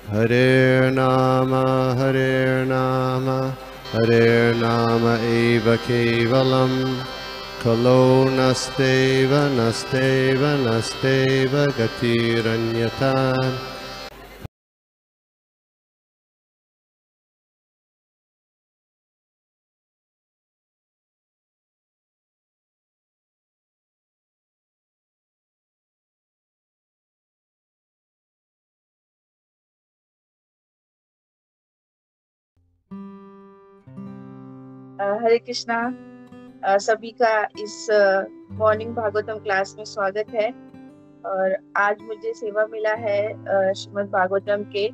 Hare Nama Hare Nama eva kevalam Kalo nasteva nasteva nasteva gatiranyata. हरे कृष्णा। सभी का इस morning Bhagavatam class में स्वागत है। और आज मुझे सेवा मिला है श्रीमद् भागवतम के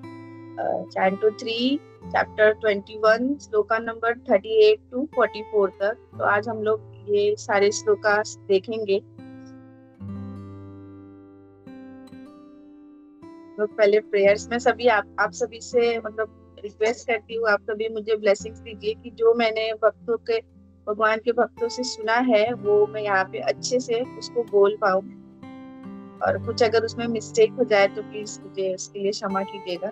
चैंटो 3 चैप्टर 21 श्लोका नंबर 38 to 44 तक। तो आज हम लोग ये सारे श्लोका देखेंगे। तो पहले प्रेयर्स में सभी आप सभी से मतलब रिक्वेस्ट करती हूँ, आप सभी मुझे ब्लेसिंग्स दीजिए कि जो मैंने भक्तों के भगवान के भक्तों से सुना है वो मैं यहाँ पे अच्छे से उसको बोल पाऊँ, और कुछ अगर उसमें मिस्टेक हो जाए तो प्लीज मुझे उसके लिए क्षमा कीजिएगा।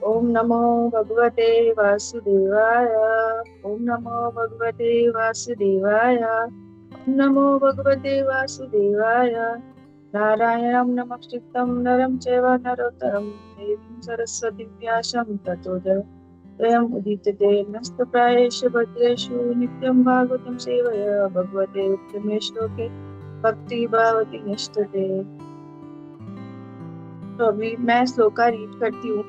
ओम नमो भगवते वासुदेवाय। ओम नमो भगवते वासुदेवाय। ओम नमो भगवते वासुदेवाय। नारायणं नमस्कृतं नरं चैव नरोत्तमं देवीं सरस्वतीं व्यासं ततो जयम् उदीच्यते नस्तप्रायेषु भद्रेषु नित्यं भागवतं सेवया भगवते उत्तमे श्लोके भक्ति भावति निष्ठते। तो अभी मैं श्लोका रीड करती हूँ।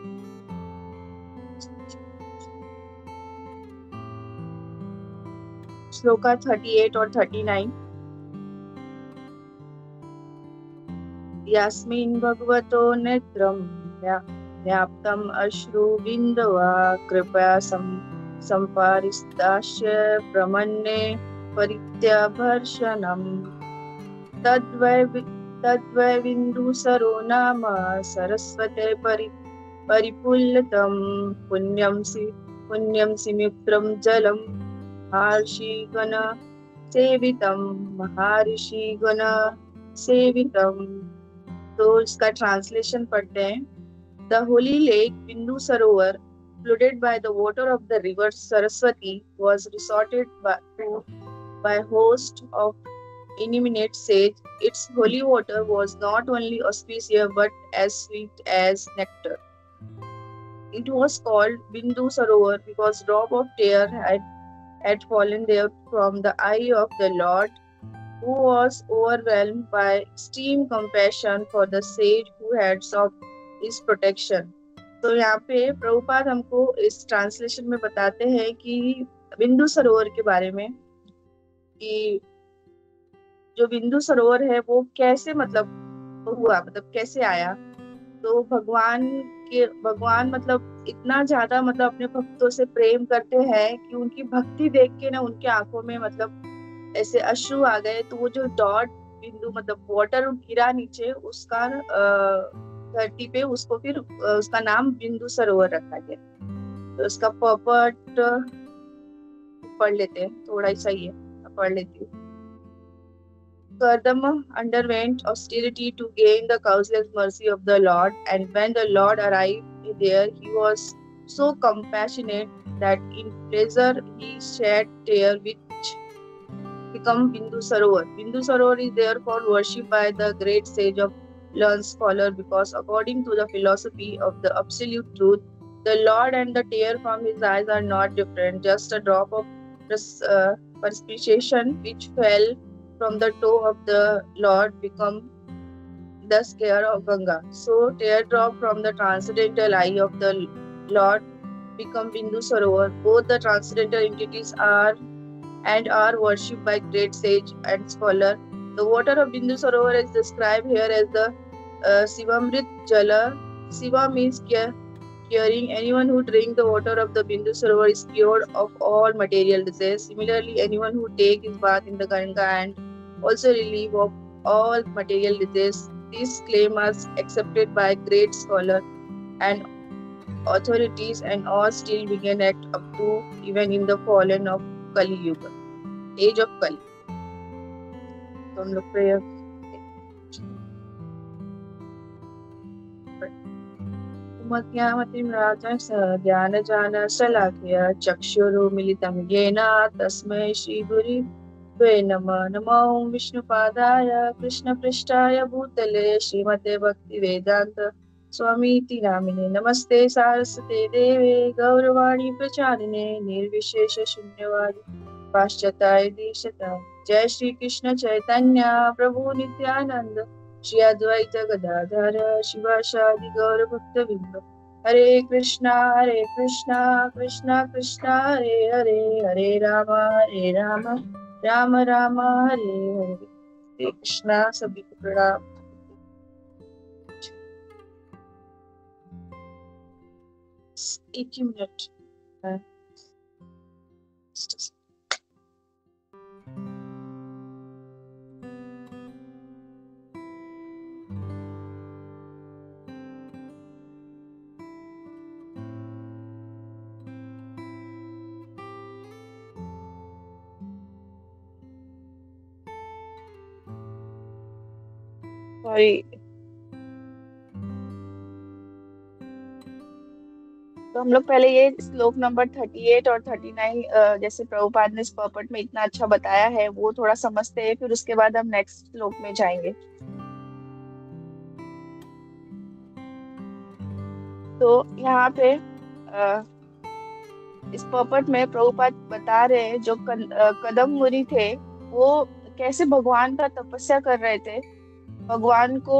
श्लोका 38 और 39। यस्मिन् भगवतो नेत्रं व्याप्तम् अश्रु बिन्दवा कृपया संपारिस्तास्य ब्रह्मण्ये परित्यभर्षणम् तद्वै बिन्दुसरो नाम सरस्वते परिपुल्लतं पुण्यं सिमित्रं जलं महर्षिगण सेवितं। तो इसका ट्रांसलेशन पढ़ते हैं। The holy lake Bindu Sarovar, flooded by the water of the river Saraswati, was resorted by host of intimate sage. Its holy water was not only auspicious but as sweet as nectar. It was called Bindu Sarovar because drop of tear had fallen there from the eye of the Lord, who was overwhelmed by extreme compassion for the sage who had sought his protection. तो यहाँ पे प्रभुपाद हमको इस translation में बताते हैं कि बिंदु सरोवर के बारे में, कि जो बिंदु सरोवर है वो कैसे मतलब हुआ, मतलब कैसे आया। तो भगवान मतलब इतना ज्यादा मतलब अपने भक्तों से प्रेम करते हैं कि उनकी भक्ति देख के ना उनके आंखों में मतलब ऐसे अश्रु आ गए। तो वो जो डॉट बिंदु मतलब वाटर गिरा नीचे, उसका धरती पे उसको फिर उसका नाम बिंदु सरोवर रखा गया। तो उसका पर्पट पढ़ लेते हैं, थोड़ा सा ही है, पढ़ लेती हूँ। Kardama underwent austerity to gain the causeless mercy of the Lord, and when the Lord arrived there, he was so compassionate that in pleasure he shed tears which become Bindu Sarovar. Bindu Sarovar is therefore worshipped by the great sage of learned scholar because according to the philosophy of the absolute truth, the Lord and the tear from his eyes are not different, just a drop of perspiration which fell from the toe of the Lord become the scare of Ganga. So teardrop from the transcendental eye of the Lord become Bindu Sarovar. Both the transcendental entities are worshipped by great sage and scholar. The water of Bindu Sarovar is described here as the Sivamrit Jala. Siva means curing. Anyone who drinks the water of the Bindu Sarovar is cured of all material disease. Similarly, anyone who takes his bath in the Ganga and also relieve of all material disease. This claim is accepted by great scholars and authorities, and all still begin at up to even in the fallen of Kali Yuga, age of Kali. तो हम लोग prayer मत्यामतिं राजन् ज्ञानजान शलाकया चक्षुरुमिलितं येन तस्मै श्रीगुरुवे नमः। नमो विष्णुपादाय कृष्णपृष्ठाय भूतले श्रीमते भक्तिवेदान्त स्वामीति नामिने। नमस्ते सारस्वते देवे गौरवाणी प्रचारिणे निर्विशेष शून्यवादी पाश्चात्य देशतारिणे। जय श्री कृष्ण चैतन्य प्रभु नित्यानंद श्री अद्वैत गदाधर शिवासादि गौर भक्त वृंद। हरे कृष्णा कृष्णा कृष्णा हरे हरे, हरे राम राम राम हरे हरे। हरे कृष्णा, सभी को प्रणाम। एक ही मिनट। सॉरी, तो हम लोग पहले ये श्लोक नंबर 38 और 39 जैसे प्रभुपाद ने इस पर्पट में इतना अच्छा बताया है वो थोड़ा समझते हैं, फिर उसके बाद हम नेक्स्ट श्लोक में जाएंगे। तो यहाँ पे इस पर्पट में प्रभुपाद बता रहे हैं जो कदम मुनि थे वो कैसे भगवान का तपस्या कर रहे थे, भगवान को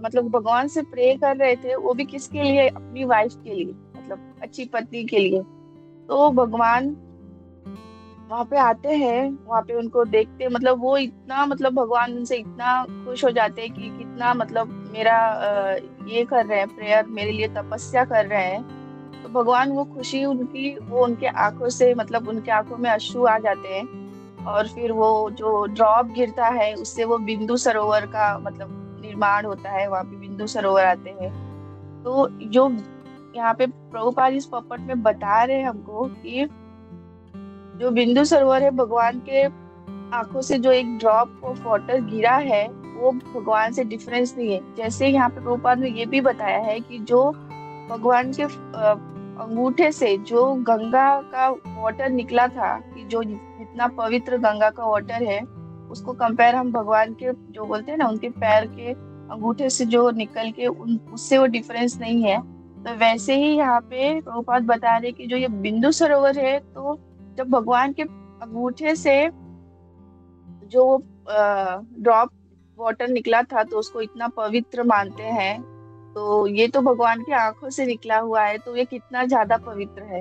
मतलब भगवान से प्रे कर रहे थे, वो भी किसके लिए, अपनी वाइफ के लिए, मतलब अच्छी पत्नी के लिए। तो भगवान वहां पे आते हैं, वहां पे उनको देखते, मतलब वो इतना, मतलब भगवान उनसे इतना खुश हो जाते हैं कि कितना, मतलब मेरा ये कर रहे हैं, प्रेयर मेरे लिए तपस्या कर रहे हैं। तो भगवान वो खुशी उनकी, वो उनके आंखों से, मतलब उनके आंखों में अश्रु आ जाते हैं। और फिर वो जो ड्रॉप गिरता है उससे वो बिंदु सरोवर का मतलब निर्माण होता है, वहां पे बिंदु सरोवर आते हैं। तो जो यहाँ पे प्रभुपाद इस पर्पट में बता रहे हैं हमको कि जो बिंदु सरोवर है, भगवान के आंखों से जो एक ड्रॉप ऑफ वाटर गिरा है वो भगवान से डिफरेंस नहीं है। जैसे यहाँ पे प्रभुपाद ने ये भी बताया है कि जो भगवान के अंगूठे से जो गंगा का वाटर निकला था, कि जो जितना पवित्र गंगा का वाटर है उसको कंपेयर हम भगवान के जो बोलते हैं ना उनके पैर के अंगूठे से जो निकल के उससे वो डिफरेंस नहीं है। तो वैसे ही यहाँ पे प्रभुपाद बता रहे कि जो ये बिंदु सरोवर है, तो जब भगवान के अंगूठे से जो ड्रॉप वाटर निकला था तो उसको इतना पवित्र मानते हैं। तो ये तो भगवान की आंखों से निकला हुआ है, तो ये कितना ज्यादा पवित्र है।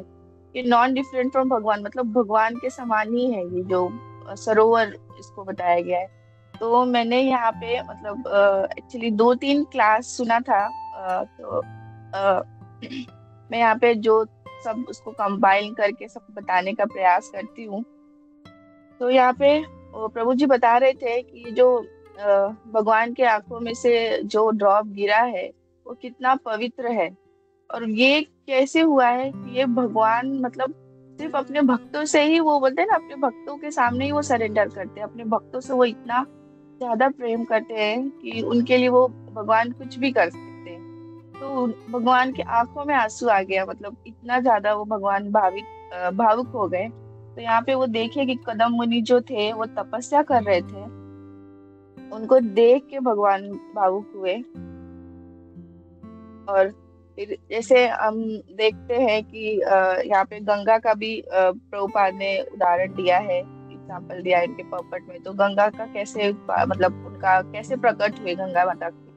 ये नॉन डिफरेंट फ्रॉम भगवान, मतलब भगवान के समान ही है ये जो सरोवर इसको बताया गया है। तो मैंने यहाँ पे मतलब एक्चुअली 2-3 क्लास सुना था, तो मैं यहाँ पे जो सब उसको कंपाइल करके सब बताने का प्रयास करती हूँ। तो यहाँ पे प्रभु जी बता रहे थे कि जो भगवान के आंखों में से जो ड्रॉप गिरा है वो कितना पवित्र है। और ये कैसे हुआ है कि ये भगवान मतलब सिर्फ अपने भक्तों से ही, वो बोलते हैं ना अपने भक्तों के सामने ही वो सरेंडर करते हैं, अपने भक्तों से वो इतना ज्यादा प्रेम करते हैं कि उनके लिए वो भगवान कुछ भी कर सकते हैं। तो भगवान की आंखों में आंसू आ गया, मतलब इतना ज्यादा वो भगवान भावुक हो गए। तो यहाँ पे वो देखे कि कदम मुनि जो थे वो तपस्या कर रहे थे, उनको देख के भगवान भावुक हुए। और फिर जैसे हम देखते हैं कि यहाँ पे गंगा का भी प्रभुपाद ने उदाहरण दिया है, एग्जाम्पल दिया है इनके पर्पट में। तो गंगा का कैसे मतलब उनका कैसे प्रकट हुए गंगा माता के,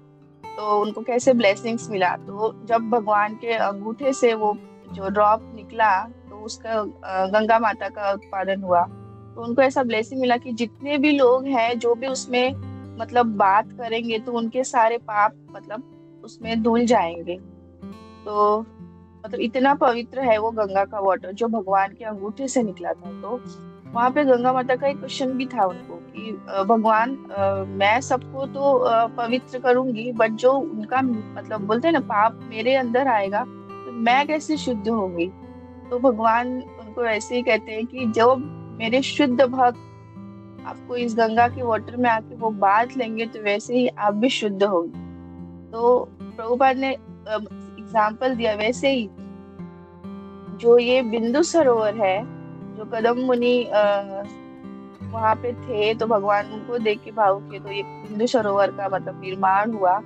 तो उनको कैसे ब्लेसिंग्स मिला। तो जब भगवान के अंगूठे से वो जो ड्रॉप निकला तो उसका गंगा माता का उत्पादन हुआ। तो उनको ऐसा ब्लेसिंग मिला कि जितने भी लोग हैं जो भी उसमें मतलब बात करेंगे तो उनके सारे पाप मतलब उसमें धुल जाएंगे। तो मतलब इतना पवित्र है वो गंगा का वाटर जो भगवान के अंगूठे से निकला था। तो वहां पे गंगा माता का एक क्वेश्चन भी था उनको कि भगवान मैं सबको तो पवित्र करूंगी, बट जो उनका मतलब बोलते हैं ना पाप मेरे अंदर आएगा तो मैं कैसे शुद्ध होंगी। तो भगवान उनको ऐसे ही कहते हैं कि जो मेरे शुद्ध भक्त आपको इस गंगा के वाटर में आके वो बात लेंगे तो वैसे ही आप भी शुद्ध होंगे। तो प्रभुपाद ने एग्जाम्पल दिया, वैसे ही जो ये बिंदु सरोवर है, जो कदम मुनि वहां पे थे, तो भगवान उनको देख के भावुक हुए, तो ये बिंदु सरोवर का मतलब निर्माण हुआ।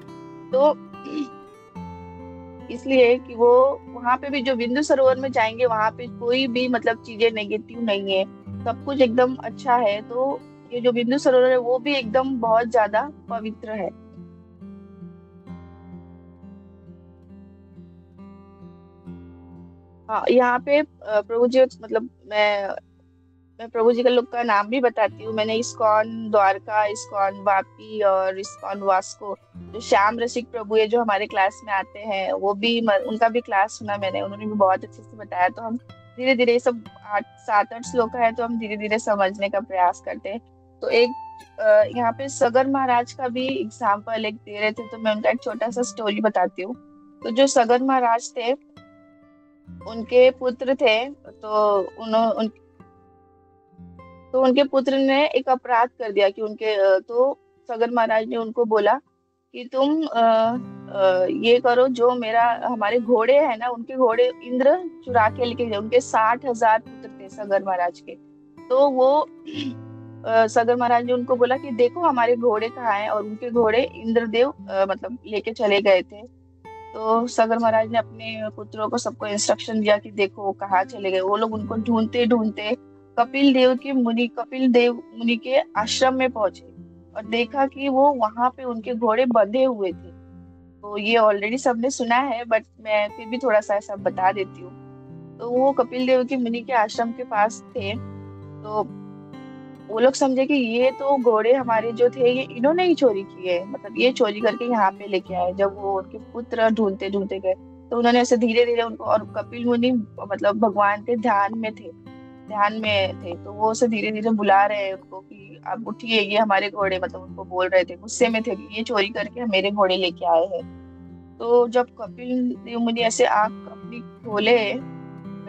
तो इसलिए कि वो वहां पे भी जो बिंदु सरोवर में जाएंगे, वहां पे कोई भी मतलब चीजें नेगेटिव नहीं है, सब कुछ एकदम अच्छा है। तो ये जो बिंदु सरोवर है वो भी एकदम बहुत ज्यादा पवित्र है। हाँ, यहाँ पे प्रभु जी मतलब मैं प्रभु जी का लोग का नाम भी बताती हूँ। मैंने इस्कॉन द्वारका, इस्कॉन वापी और इस्कॉन वास्को, जो श्याम रसिक प्रभु है जो हमारे क्लास में आते हैं, वो भी उनका भी क्लास सुना मैंने, उन्होंने भी बहुत अच्छे से बताया। तो हम धीरे धीरे, ये सब 7-8 श्लोक है, तो हम धीरे धीरे समझने का प्रयास करते हैं। तो एक यहाँ पे सगर महाराज का भी एग्जाम्पल एक दे रहे थे, तो मैं उनका एक छोटा सा स्टोरी बताती हूँ। तो जो सगर महाराज थे, उनके पुत्र थे, तो उनके पुत्र ने एक अपराध कर दिया कि तो सगर महाराज ने उनको बोला कि तुम ये करो, जो हमारे घोड़े हैं ना, उनके घोड़े इंद्र चुरा के लेके गए। उनके 60,000 पुत्र थे सगर महाराज के। तो वो सगर महाराज ने उनको बोला कि देखो हमारे घोड़े कहाँ हैं, और उनके घोड़े इंद्रदेव मतलब लेके चले गए थे। तो सगर महाराज ने अपने पुत्रों को सबको इंस्ट्रक्शन दिया कि देखो वो कहाँ चले गए। वो लोग उनको ढूंढते ढूंढते कपिल देव मुनि के आश्रम में पहुंचे, और देखा कि वो वहां पे उनके घोड़े बंधे हुए थे। तो ये ऑलरेडी सबने सुना है, बट मैं फिर भी थोड़ा सा ऐसा बता देती हूँ। तो वो कपिल देव के मुनि के आश्रम के पास थे। तो वो लोग समझे कि ये तो घोड़े हमारे जो थे, ये इन्होंने ही चोरी किए, मतलब ये चोरी करके यहाँ पे लेके आए। जब वो उनके पुत्र ढूंढते ढूंढते गए, तो उन्होंने ऐसे धीरे धीरे उनको, और कपिल मुनि मतलब भगवान के ध्यान में थे, तो वो उसे धीरे धीरे बुला रहे हैं उनको कि आप उठिए, ये हमारे घोड़े, मतलब उनको बोल रहे थे, गुस्से में थे कि ये चोरी करके मेरे घोड़े लेके आए हैं। तो जब कपिल देव मुनि ऐसे आंख अपनी खोले,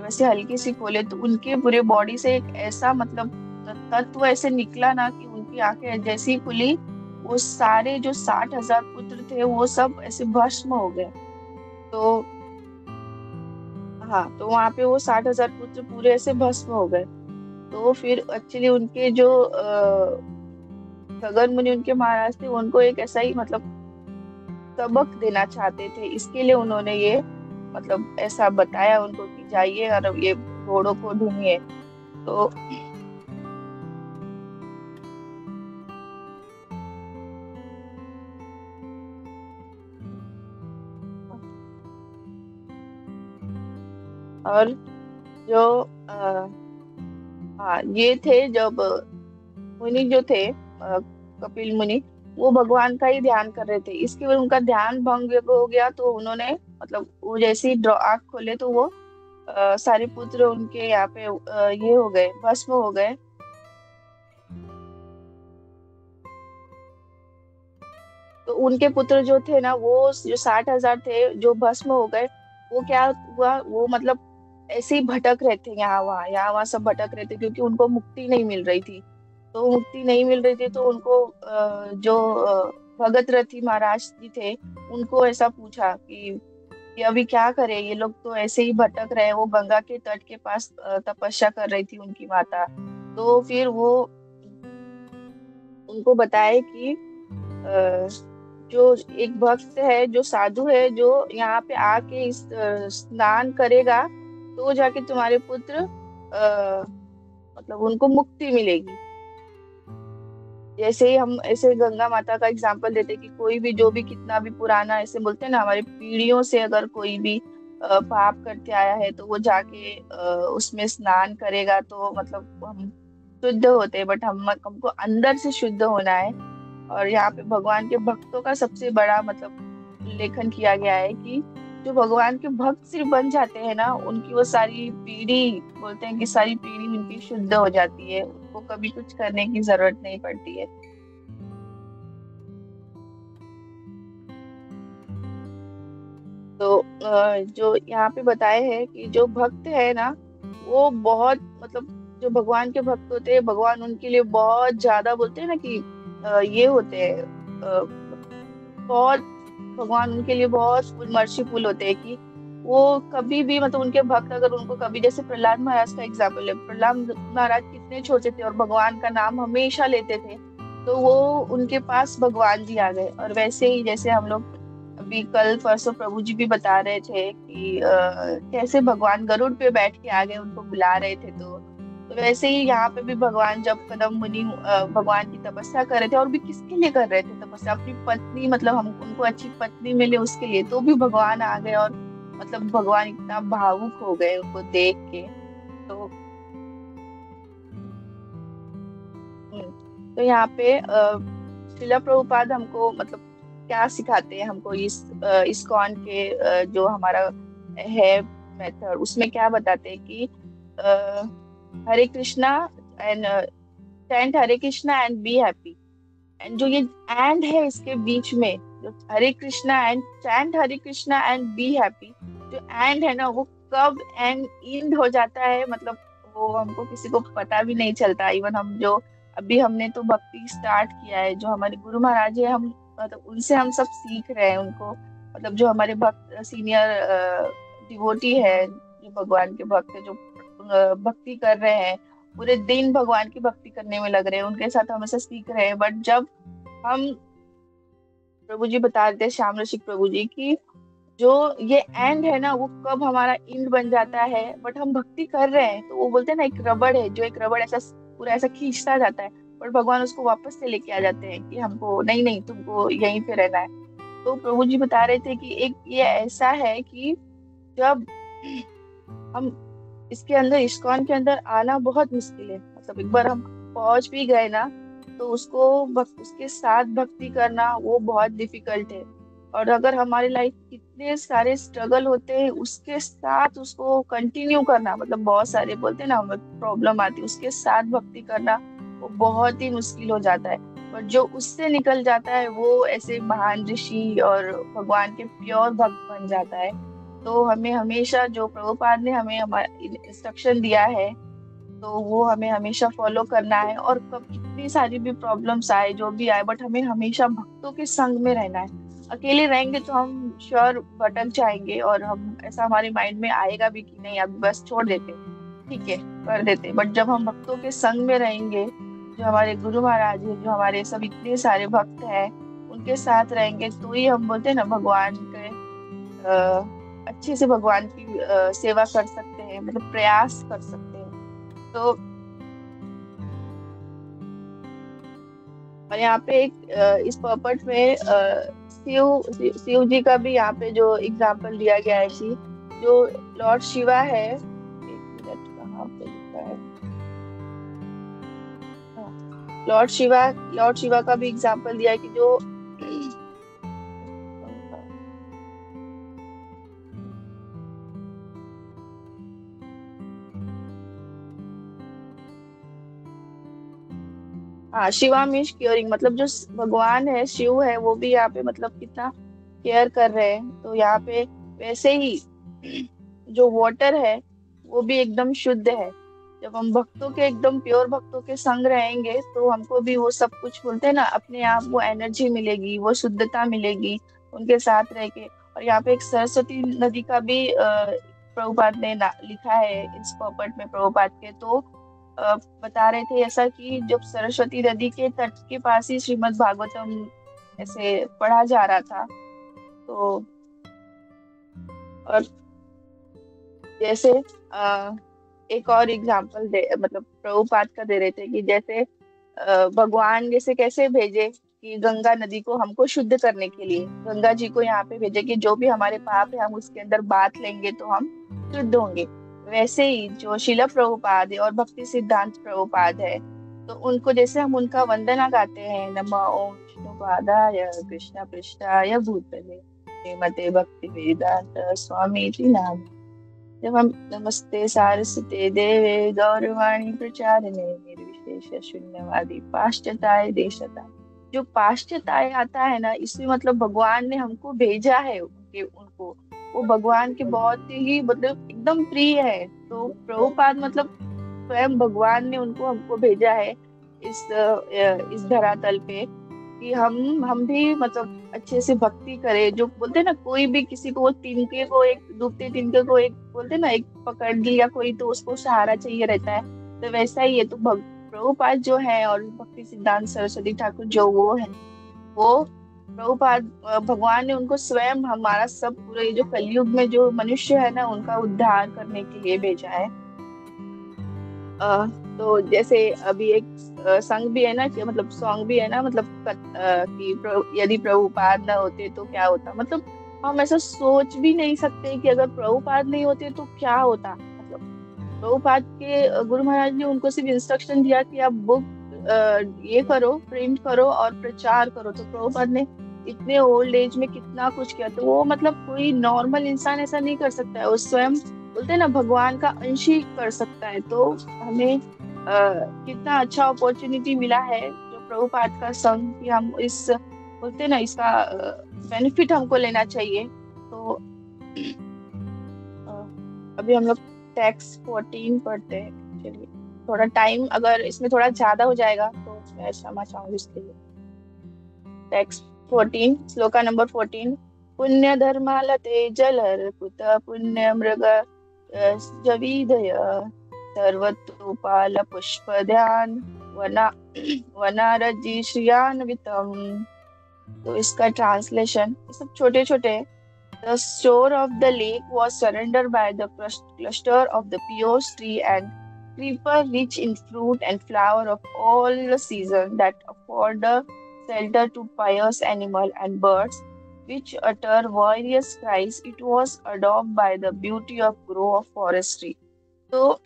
वैसे हल्की सी खोले, तो उनके पूरे बॉडी से एक ऐसा मतलब तत्व ऐसे निकला ना, कि उनकी आंखें जैसी ही खुली, वो सारे जो 60,000 पुत्र थे वो सब ऐसे भस्म हो गए। तो हाँ, तो वहां पे वो 60,000 पुत्र पूरे ऐसे भस्म हो गए। तो फिर एक्चुअली उनके जो सगर मुनि उनके महाराज थे, उनको एक ऐसा ही मतलब सबक देना चाहते थे, इसके लिए उन्होंने ये मतलब ऐसा बताया उनको कि जाइए और ये घोड़ों को ढूंढिए। तो और जो हाँ, ये थे जब मुनि जो थे, कपिल मुनि, वो भगवान का ही ध्यान कर रहे थे। इसके बाद उनका ध्यान भंग हो गया, तो उन्होंने मतलब वो जैसे ही आँख खोले, तो वो सारे पुत्र उनके यहाँ पे ये हो गए, भस्म हो गए। तो उनके पुत्र जो थे ना, वो जो 60,000 थे जो भस्म हो गए, वो क्या हुआ, वो मतलब ऐसे ही भटक रहे थे, यहाँ वहाँ सब भटक रहे थे, क्योंकि उनको मुक्ति नहीं मिल रही थी। तो मुक्ति नहीं मिल रही थी, तो उनको जो भगत रथी महाराज जी थे, उनको ऐसा पूछा कि अभी क्या करें, ये लोग तो ऐसे ही भटक रहे हैं। वो गंगा के तट के पास तपस्या कर रही थी उनकी माता। तो फिर वो उनको बताए कि जो एक भक्त है, जो साधु है, जो यहाँ पे आके स्नान करेगा, तो जाके तुम्हारे पुत्र मतलब उनको मुक्ति मिलेगी। जैसे ही हम ऐसे गंगा माता का एग्जाम्पल देते कि कोई भी, जो भी कितना भी पुराना, ऐसे बोलते हैं ना, हमारी पीढ़ियों से अगर कोई भी पाप करते आया है, तो वो जाके उसमें स्नान करेगा, तो मतलब हम शुद्ध होते हैं। बट हमको अंदर से शुद्ध होना है। और यहाँ पे भगवान के भक्तों का सबसे बड़ा मतलब उल्लेखन किया गया है कि जो भगवान के भक्त सिर्फ बन जाते हैं ना, उनकी वो सारी पीढ़ी, बोलते हैं कि सारी पीढ़ी उनकी शुद्ध हो जाती है, उनको कभी कुछ करने की जरूरत नहीं पड़ती है। तो जो यहाँ पे बताए हैं कि जो भक्त है ना, वो बहुत मतलब, जो भगवान के भक्त होते हैं, भगवान उनके लिए बहुत ज्यादा, बोलते हैं ना कि ये होते हैं बहुत भगवान उनके लिए बहुत मर्सीफुल होते हैं कि वो कभी भी मतलब उनके भक्त अगर उनको कभी, जैसे प्रहलाद महाराज का एग्जाम्पल है, प्रहलाद महाराज कितने छोटे थे और भगवान का नाम हमेशा लेते थे, तो वो उनके पास भगवान जी आ गए। और वैसे ही जैसे हम लोग अभी कल परसों प्रभु जी भी बता रहे थे कि कैसे भगवान गरुड़ पे बैठ के आ गए, उनको बुला रहे थे। तो वैसे ही यहाँ पे भी भगवान जब कदम मुनि भगवान की तपस्या कर रहे थे, और भी किसके लिए कर रहे थे तपस्या, अपनी पत्नी, मतलब हम उनको अच्छी पत्नी मिले उसके लिए, तो भी भगवान आ गए और मतलब भगवान इतना भावुक हो गए उनको देख के। तो तो यहाँ पे श्रीला प्रभुपाद हमको मतलब क्या सिखाते हैं हमको, इस्कॉन के जो हमारा है मेथड, उसमें क्या बताते हैं कि Hare Krishna and chant Hare Krishna and be happy. And जो ये एंड है इसके बीच में, जो Hare Krishna and chant Hare Krishna and be happy, जो एंड है ना वो कब एंड इंड हो जाता है, मतलब वो हमको किसी को पता भी नहीं चलता। इवन हम जो अभी हमने तो भक्ति स्टार्ट किया है, जो हमारे गुरु महाराज है, हम मतलब उनसे हम सब सीख रहे हैं उनको, मतलब जो हमारे भक्त सीनियर डिवोटी है, जो भगवान के भक्त है, जो भक्ति कर रहे हैं, पूरे दिन भगवान की भक्ति करने में लग रहे हैं, उनके साथ हमेशा सीख रहे हैं। बट जब हम, प्रभु जी बता रहे थे, श्याम रसिक प्रभु जी की, जो ये एंड है ना वो कब हमारा इंड बन जाता है, बट हम भक्ति कर रहे हैं, तो वो बोलते हैं ना एक रबड़ है, जो एक रबड़ ऐसा पूरा ऐसा खींचता जाता है, बट भगवान उसको वापस से लेके आ जाते हैं कि हमको नहीं नहीं तुमको यहीं पे रहना है। तो प्रभु जी बता रहे थे कि एक ये ऐसा है कि जब हम इसके अंदर, इस्कॉन के अंदर आना बहुत मुश्किल है, मतलब एक बार हम पहुंच भी गए ना, तो उसके साथ भक्ति करना वो बहुत डिफिकल्ट है। और अगर हमारी लाइफ कितने सारे स्ट्रगल होते हैं, उसके साथ उसको कंटिन्यू करना, मतलब बहुत सारे बोलते हैं ना हमें प्रॉब्लम आती है, उसके साथ भक्ति करना वो बहुत ही मुश्किल हो जाता है। पर जो उससे निकल जाता है वो ऐसे महान ऋषि और भगवान के प्योर भक्त बन जाता है। तो हमें हमेशा, जो प्रभुपाद ने हमें हमारा इंस्ट्रक्शन दिया है, तो वो हमें हमेशा फॉलो करना है। और कब कितनी सारी भी प्रॉब्लम्स आए, जो भी आए, बट हमें हमेशा भक्तों के संग में रहना है। अकेले रहेंगे तो हम श्योर भटक जाएंगे, और हम ऐसा हमारे माइंड में आएगा भी कि नहीं अब बस छोड़ देते, ठीक है कर देते। बट जब हम भक्तों के संग में रहेंगे, जो हमारे गुरु महाराज है, जो हमारे सब इतने सारे भक्त हैं, उनके साथ रहेंगे, तो ही हम बोलते हैं ना भगवान के अच्छे से भगवान की सेवा कर सकते हैं, मतलब प्रयास कर सकते हैं। तो और यहाँ पे एक इस पर्पट में शिव जी का भी यहाँ पे जो एग्जाम्पल दिया गया है कि जो लॉर्ड शिवा है, एक मिनट कहाँ पे लिखा है, लॉर्ड शिवा का भी एग्जाम्पल दिया है कि जो हाँ, शिवा मीन्स क्योरिंग, मतलब जो भगवान है, शिव है, वो भी यहाँ पे मतलब कितना केयर कर रहे हैं। तो यहाँ पे वैसे ही जो वाटर है वो भी एकदम शुद्ध है। जब हम भक्तों के, एकदम प्योर भक्तों के संग रहेंगे, तो हमको भी वो सब कुछ बोलते हैं ना, अपने आप वो एनर्जी मिलेगी, वो शुद्धता मिलेगी उनके साथ रह के। और यहाँ पे एक सरस्वती नदी का भी प्रभुपाद ने लिखा है इस पोपट में, प्रभुपाद के। तो बता रहे थे ऐसा कि जब सरस्वती नदी के तट के पास ही श्रीमद् भागवतम ऐसे पढ़ा जा रहा था, तो और जैसे एक और एग्जांपल दे, मतलब प्रभुपाद का दे रहे थे कि जैसे भगवान जैसे कैसे भेजे कि गंगा नदी को हमको शुद्ध करने के लिए, गंगा जी को यहाँ पे भेजे कि जो भी हमारे पाप है हम उसके अंदर बात लेंगे तो हम शुद्ध होंगे। वैसे ही जो शिला प्रभुपाद है और भक्ति सिद्धांत प्रभुपाद है, तो उनको जैसे हम उनका वंदना गाते हैं, नमः ओम विष्णुपादाय कृष्ण पृष्ठाय भूतले श्रीमते भक्ति वेदांत स्वामी जी नाम, जब हम नमस्ते सारस्वते देवे गौरवाणी प्रचारिणे निर्विशेष शून्यवादी पाश्चात्य देशता, जो पाश्चात्य आता है ना, इसमें मतलब भगवान ने हमको भेजा है उनको, वो भगवान के बहुत ही मतलब एकदम प्रिय है। तो प्रभुपाद मतलब स्वयं भगवान ने उनको हमको भेजा है इस धरातल पे कि हम भी मतलब अच्छे से भक्ति करे, जो बोलते हैं ना कोई भी किसी को, वो तिनके को, एक डूबते तिनके को एक बोलते हैं ना, एक पकड़ लिया कोई तो उसको सहारा चाहिए रहता है, तो वैसा ही है। तो प्रभुपाद जो है और भक्ति सिद्धांत सरस्वती ठाकुर जो वो है, वो प्रभुपाद भगवान ने उनको स्वयं हमारा सब पूरे ये जो कलयुग में जो मनुष्य है ना उनका उद्धार करने के लिए भेजा है। अ, तो जैसे अभी एक संग भी है ना, कि मतलब सॉन्ग भी है ना, मतलब कि यदि प्रभुपाद ना होते तो क्या होता, मतलब हम ऐसा सोच भी नहीं सकते कि अगर प्रभुपाद नहीं होते तो क्या होता। मतलब प्रभुपाद के गुरु महाराज ने उनको सिर्फ इंस्ट्रक्शन दिया कि आप बुक ये करो, प्रिंट करो और प्रचार करो, तो प्रभुपाद ने इतने ओल्ड एज में कितना कुछ किया। तो वो मतलब कोई नॉर्मल इंसान ऐसा नहीं कर सकता है, वो स्वयं बोलते हैं ना भगवान का अंश ही कर सकता है। तो हमें कितना अच्छा अपॉर्चुनिटी मिला है जो प्रभुपाद का संग, कि हम इस बोलते हैं ना इसका बेनिफिट हमको लेना चाहिए। तो अभी हम लोग टैक्स 14 पढ़ते हैं। चलिए, थोड़ा टाइम अगर इसमें थोड़ा ज्यादा हो जाएगा तो मैं क्षमा चाहूंगी इसके लिए। Tax 14, shloka number 14। पुण्य धर्मालते जलर कुत पुण्य मृग जवीदय सर्वतोपाल पुष्प ध्यान वना वनारजी श्रियान्वितम। तो इसका ट्रांसलेशन सब छोटे छोटे। The shore of the lake was surrounded by the cluster of the peos tree and creeper rich in fruit and flower of all the season that afford a shelter to pious animal and birds which utter various cries. It was adorned by the beauty of grove of forestry. तो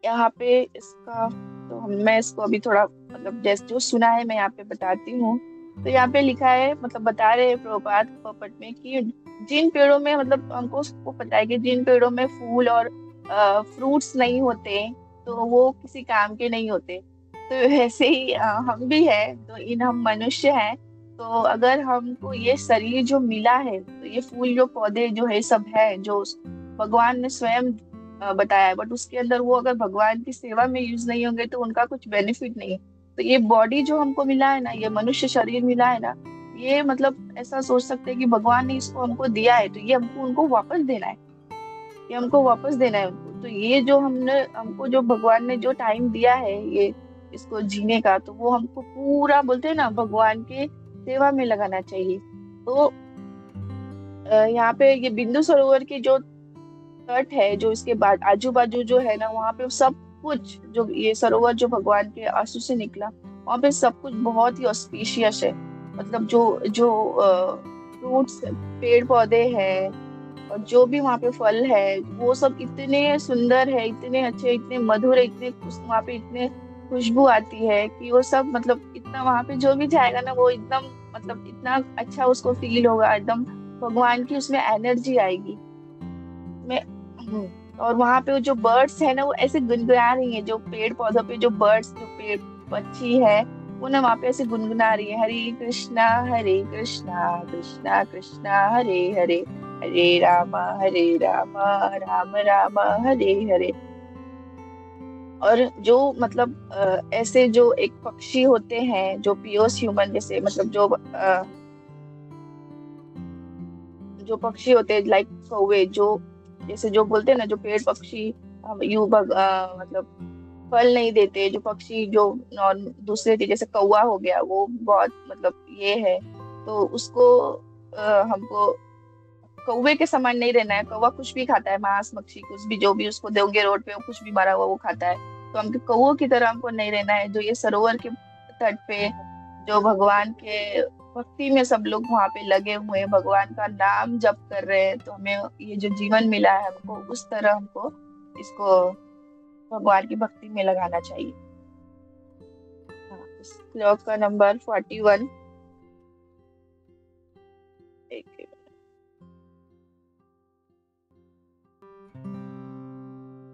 यहाँ पे इसका तो मैं इसको अभी थोड़ा मतलब जैसे जो सुना है मैं यहाँ पे बताती हूँ। तो यहाँ पे लिखा है, मतलब बता रहे हैं प्रभुपाद पपट में कि जिन पेड़ों में, मतलब हमको उसको पता है कि जिन पेड़ों में फूल और फ्रूट्स नहीं होते तो वो किसी काम के नहीं होते। तो वैसे ही हम भी है, तो इन हम मनुष्य हैं। तो अगर हमको ये शरीर जो मिला है, तो ये फूल जो पौधे जो है सब है जो भगवान ने स्वयं बताया है, बट उसके अंदर वो अगर भगवान की सेवा में यूज नहीं होंगे तो उनका कुछ बेनिफिट नहीं है। तो ये बॉडी जो हमको मिला है ना, ये मनुष्य शरीर मिला है ना, ये मतलब ऐसा सोच सकते हैं कि भगवान ने इसको हमको दिया है, तो ये हमको उनको वापस देना है, ये हमको वापस देना है उनको। तो ये जो हमको जो भगवान ने जो टाइम दिया है ये इसको जीने का, तो वो हमको पूरा बोलते हैं ना भगवान के सेवा में लगाना चाहिए। तो यहाँ पे ये बिंदु सरोवर की जो तट है, जो इसके बाद आजू बाजू जो है ना, वहाँ पे सब कुछ जो ये सरोवर जो भगवान के आंसू से निकला, वहाँ पे सब कुछ बहुत ही ऑस्पिशियस है। मतलब जो जो फ्रूट्स पेड़ पौधे हैं और जो भी वहाँ पे फल है वो सब इतने सुंदर है, इतने अच्छे, इतने मधुर है, इतने वहाँ पे इतने खुशबू आती है कि वो सब मतलब इतना वहाँ पे जो भी जाएगा ना वो एकदम मतलब इतना अच्छा उसको फील होगा, एकदम भगवान की उसमें एनर्जी आएगी में। और वहां पे वो जो बर्ड्स है ना वो ऐसे गुनगुना रही है, जो पेड़ पौधों पे जो बर्ड्स जो पेड़ पक्षी है वो ना वहां पे ऐसे गुनगुना रही है, हरे कृष्णा कृष्णा कृष्णा हरे हरे, हरे राम राम राम हरे हरे। और जो मतलब ऐसे जो एक पक्षी होते हैं जो पियोस ह्यूमन जैसे, मतलब जो पक्षी होते हैं लाइक कौवे, जो जैसे जो बोलते हैं ना जो पेड़ पक्षी मतलब फल नहीं देते, जो पक्षी जो दूसरे थे जैसे कौवा हो गया, वो बहुत मतलब ये है, तो उसको हमको कौवे के समान नहीं रहना है। कौवा कुछ भी खाता है, मांस मच्छी कुछ भी जो भी उसको दोगे रोड पे वो कुछ भी मारा हुआ वो खाता है। तो हमको कौवों की तरह हमको नहीं रहना है। जो ये सरोवर के तट पे जो भगवान के भक्ति में सब लोग वहां पे लगे हुए हैं, भगवान का नाम जप कर रहे हैं, तो हमें ये जो जीवन मिला है हमको उस तरह हमको इसको भगवान की भक्ति में लगाना चाहिए। हाँ, श्लोक का नंबर 41। एक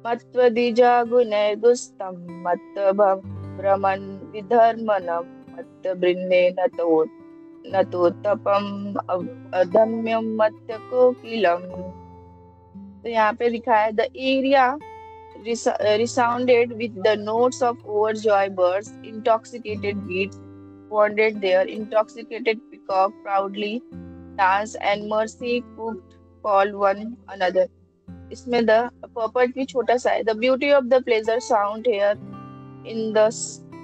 मत्वदिजा गुणैर्दुस्तं मत्तभ्रमन् विधर्मणं मत्तबृन्देन नतोत्तपम् अदम्यं मत्तकोकिलम्। तो यहाँ पे लिखा है the area resounded with the notes of overjoyed birds, intoxicated beasts wandered there, intoxicated peacock proudly danced and Mercy cooked called one another. इसमें the purport भी छोटा सा है. The beauty of the pleasure sound here in the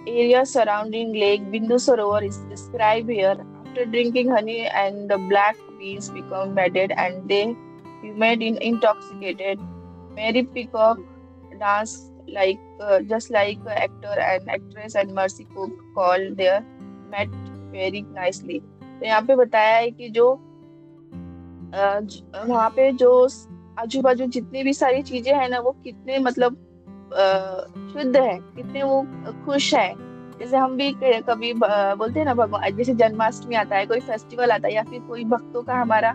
area surrounding Lake Bindu Sarovar is described here. After drinking honey and the black bees become madded and they remained intoxicated. Mary Peacock danced like just like actor and actress and Mercy Cook called their met very nicely. तो यहाँ पे बताया है कि जो वहाँ पे जो आजू बाजू जितनी भी सारी चीजें हैं ना वो कितने मतलब शुद्ध है, कितने वो खुश है. जैसे हम भी कभी बोलते हैं ना भगवान, जैसे जन्माष्टमी आता है, कोई फेस्टिवल आता है या फिर कोई भक्तों का हमारा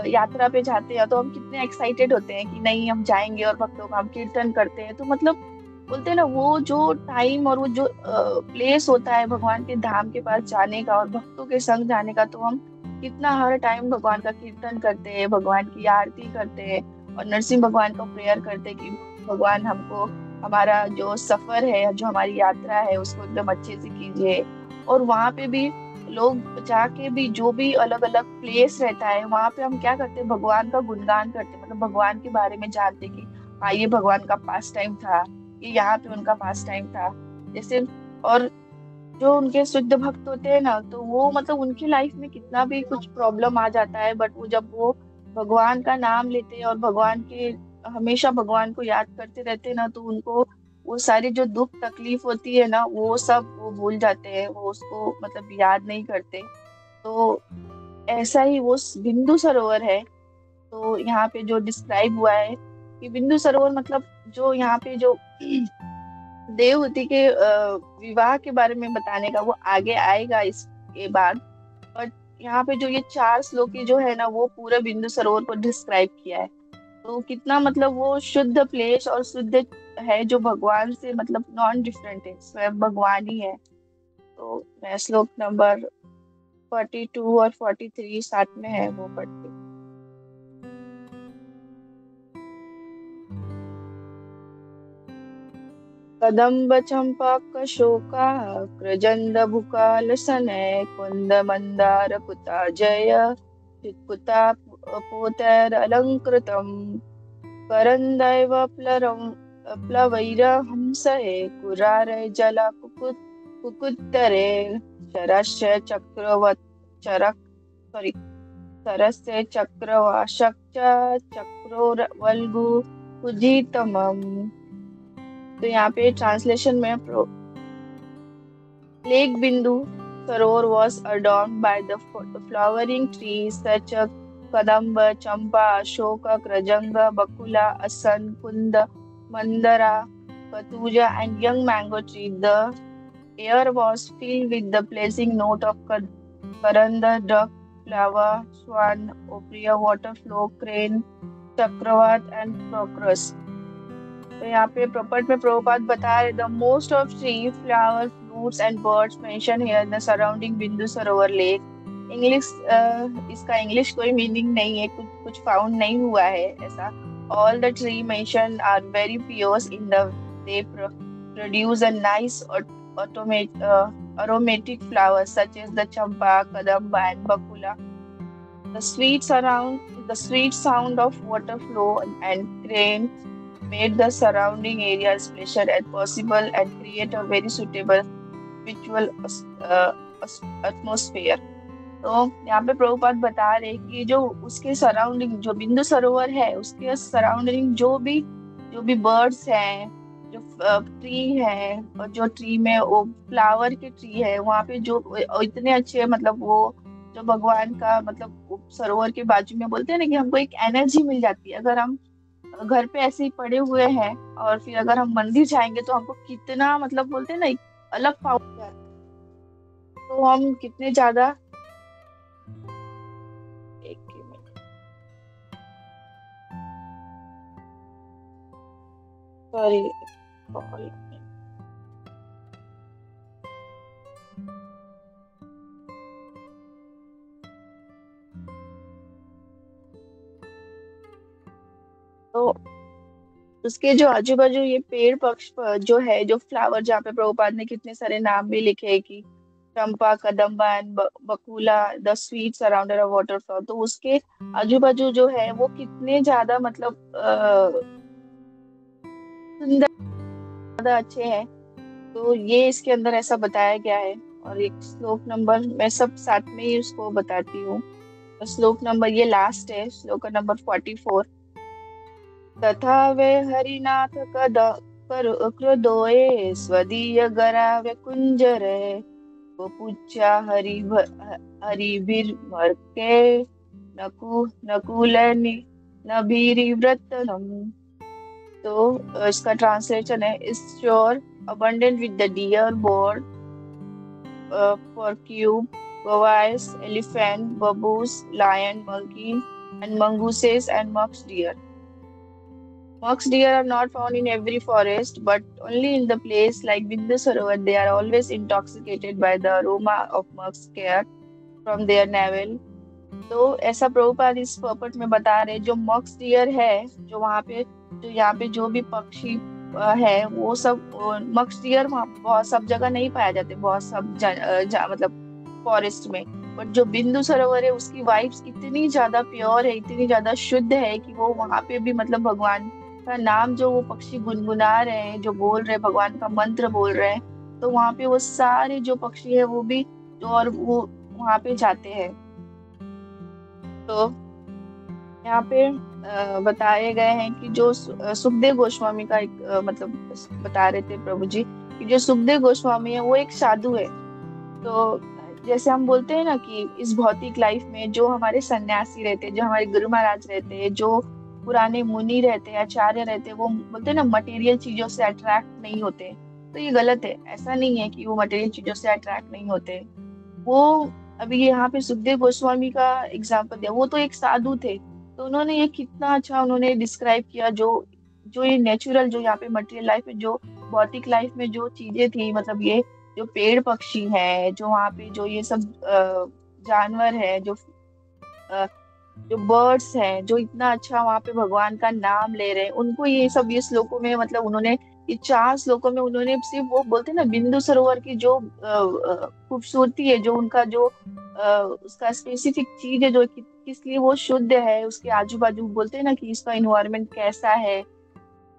यात्रा पे जाते हैं तो हम कितने एक्साइटेड होते हैं कि नहीं हम जाएंगे और भक्तों का हम कीर्तन करते हैं. तो मतलब बोलते हैं ना वो जो टाइम और वो जो प्लेस होता है भगवान के धाम के पास जाने का और भक्तों के संग जाने का, तो हम कितना हर टाइम भगवान का कीर्तन करते हैं, भगवान की आरती करते हैं और नरसिंह भगवान का प्रेयर करते हैं कि भगवान हमको हमारा जो सफर है, जो हमारी यात्रा है उसको एकदम अच्छे से कीजिए. और वहाँ पे भी लोग जाके भी जो भी अलग अलग प्लेस रहता है वहाँ पे हम क्या करते हैं, भगवान का गुणगान करते हैं, मतलब भगवान के बारे में जानते कि हाँ ये भगवान का पास टाइम था, ये यहाँ पे उनका पास टाइम था. जैसे और जो उनके शुद्ध भक्त होते हैं ना तो वो मतलब उनकी लाइफ में कितना भी कुछ प्रॉब्लम आ जाता है, बट वो जब वो भगवान का नाम लेते हैं और भगवान के हमेशा भगवान को याद करते रहते हैं ना तो उनको वो सारी जो दुख तकलीफ होती है ना वो सब वो भूल जाते हैं, वो उसको मतलब याद नहीं करते. तो ऐसा ही वो बिंदु सरोवर है. तो यहाँ पे जो डिस्क्राइब हुआ है कि बिंदु सरोवर मतलब जो यहाँ पे जो देवहूति के विवाह के बारे में बताने का वो आगे आएगा इसके बाद. बट यहाँ पे जो ये 4 श्लोकी जो है ना वो पूरे बिंदु सरोवर को डिस्क्राइब किया है. तो कितना मतलब वो शुद्ध प्लेस और शुद्ध है जो भगवान से मतलब नॉन डिफरेंट है, स्वयं भगवान ही है. तो मैं श्लोक नंबर 42 और 43 साथ में है वो पढ़ती हूँ. कदम्ब चंपक शोका कृजंद भुकाल सनय कुंद मंदार कुता जय चित्कुता पोतर अलंकृतम करंदैव प्लवैर हंसये कुरारे जला कुकुत्तरे शरस्य चक्रवत चरक सरस्य चक्रवाशक चक्रो वल्गु कुजितमम. तो यहाँ पे ट्रांसलेशन में लेक बिंदु सरोवर was adorned by the flowering trees such as kadamba, champa, ashoka, krajanga, bakula, asan, kunda, mandara, katuja, and young mango tree. The air was filled with the pleasing note of karanda, duck, flower, swan, opria, waterflow, crane, chakravat, and crocus. तो यहाँ पे प्रॉपर्ट में प्रभुपाद बता रहे the most of tree flower fruits and birds mention here in the surrounding Bindu Sarovar lake. English इसका English कोई meaning नहीं है, कुछ फाउंड नहीं हुआ है ऐसा. All the tree mention are very pure in the they produce a nice aromatic flowers such as the champa, kadamba, and bakula. The sweet sound of water flow and crane made the surrounding areas pleasure as possible and create a very suitable spiritual atmosphere. तो यहाँ पे प्रभुपाद बता रहे कि जो उसके surrounding जो बिंदु सरोवर है उसके सराउंडिंग जो भी बर्ड्स हैं, जो ट्री है और जो ट्री में वो फ्लावर के ट्री है वहाँ पे जो इतने अच्छे मतलब वो जो भगवान का मतलब सरोवर के बाजू में बोलते हैं ना कि हमको एक एनर्जी मिल जाती है. अगर हम घर पे ऐसे ही पड़े हुए हैं और फिर अगर हम मंदिर जाएंगे तो हमको कितना मतलब बोलते हैं ना एक अलग पावर जाता है. तो हम कितने ज्यादा सॉरी तो उसके जो आजू बाजू ये पेड़ पक्ष जो है जो फ्लावर जहाँ पे प्रभुपाद ने कितने सारे नाम भी लिखे हैं कि Champa, Kadamba and Bakula, the sweet surrounded a waterfall. तो उसके आजू बाजू जो है वो कितने ज्यादा मतलब सुंदर, ज्यादा अच्छे हैं। तो ये इसके अंदर ऐसा बताया गया है। और एक श्लोक नंबर, मैं सब साथ में ही उसको बताती हूँ। तो श्लोक नंबर ये लास्ट है, श्लोक नंबर 44। तथा वे हरिनाथ कृदोये स्वदीय गरावे कुंजरे, वो पूछा हरिभिर्मर्के नकुलनि नभीरिव्रतनम। तो इसका ट्रांसलेशन है, इस sure abundant with the deer, boar, porcupine, bovine, elephant, baboons, lion, monkey, and mongooses and musk deer. Musk deer are not found in every forest, but only in the place like Bindu Sarovar. They are always intoxicated by the aroma of musk hair from their navel. तो ऐसा प्रभुपाद इस पर्पट में बता रहे, जो मक्स dear है, जो वहाँ पे, जो यहाँ पे जो भी पक्षी है, वो सब मक्स डियर वहाँ बहुत सब जगह नहीं पाया जाते, बहुत सब मतलब फॉरेस्ट में। बट जो बिंदु सरोवर है उसकी वाइब्स इतनी ज्यादा प्योर है, इतनी ज्यादा शुद्ध है कि वो वहाँ पे भी मतलब भगवान का नाम जो वो पक्षी गुनगुना रहे हैं, जो बोल रहे हैं, भगवान का मंत्र बोल रहे हैं, तो वहाँ पे वो सारे जो पक्षी है वो भी जो और वो वहाँ पे जाते हैं। तो यहाँ पे बताए गए हैं कि जो सुखदेव गोस्वामी का एक मतलब बता रहे थे प्रभु जी कि जो सुखदेव गोस्वामी है वो एक साधु है। तो जैसे हम बोलते हैं ना कि इस भौतिक लाइफ में जो हमारे सन्यासी रहते हैं, जो हमारे गुरु महाराज रहते हैं, जो पुराने मुनि रहते हैं, आचार्य रहते हैं, वो बोलते हैं ना मटेरियल चीजों से अट्रैक्ट नहीं होते। तो ये गलत है, ऐसा नहीं है कि वो मटेरियल चीजों से अट्रैक्ट नहीं होते। वो अभी यहाँ पे सुखदेव गोस्वामी का एग्जाम्पल दिया, वो तो एक साधु थे। तो उन्होंने ये कितना अच्छा उन्होंने डिस्क्राइब किया, जो जो ये नेचुरल, जो यहाँ पे मटेरियल लाइफ में, जो भौतिक लाइफ में जो चीजें थी, मतलब ये जो पेड़ पक्षी है, जो वहाँ पे जो ये सब जानवर है, अ, जो बर्ड्स हैं, जो इतना अच्छा वहाँ पे भगवान का नाम ले रहे हैं, उनको ये सब ये श्लोकों में मतलब उन्होंने ये 4 श्लोकों में उन्होंने सिर्फ वो बोलते हैं ना बिंदु सरोवर की जो खूबसूरती है, जो उनका जो उसका स्पेसिफिक चीज है, जो किस लिए वो शुद्ध है, उसके आजू बाजू बोलते हैं ना कि इसका इन्वायरमेंट कैसा है,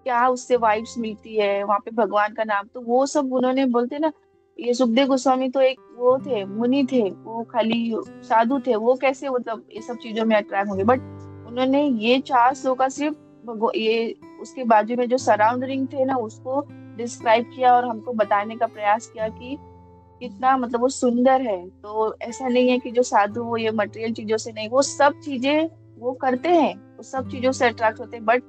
क्या उससे वाइब्स मिलती है वहां पे भगवान का नाम, तो वो सब उन्होंने बोलते हैं ना। ये सुखदेव गोस्वामी तो एक वो थे, मुनि थे, वो खाली साधु थे, वो कैसे मतलब ये सब चीजों में अट्रैक्ट होंगे। बट उन्होंने ये 4 श्लोका सिर्फ ये उसके बाजू में जो सराउंडिंग थे ना उसको डिस्क्राइब किया और हमको बताने का प्रयास किया कि कितना मतलब वो सुंदर है। तो ऐसा नहीं है कि जो साधु वो ये मटेरियल चीजों से नहीं, वो सब चीजें वो करते हैं, वो सब चीजों से अट्रैक्ट होते हैं, बट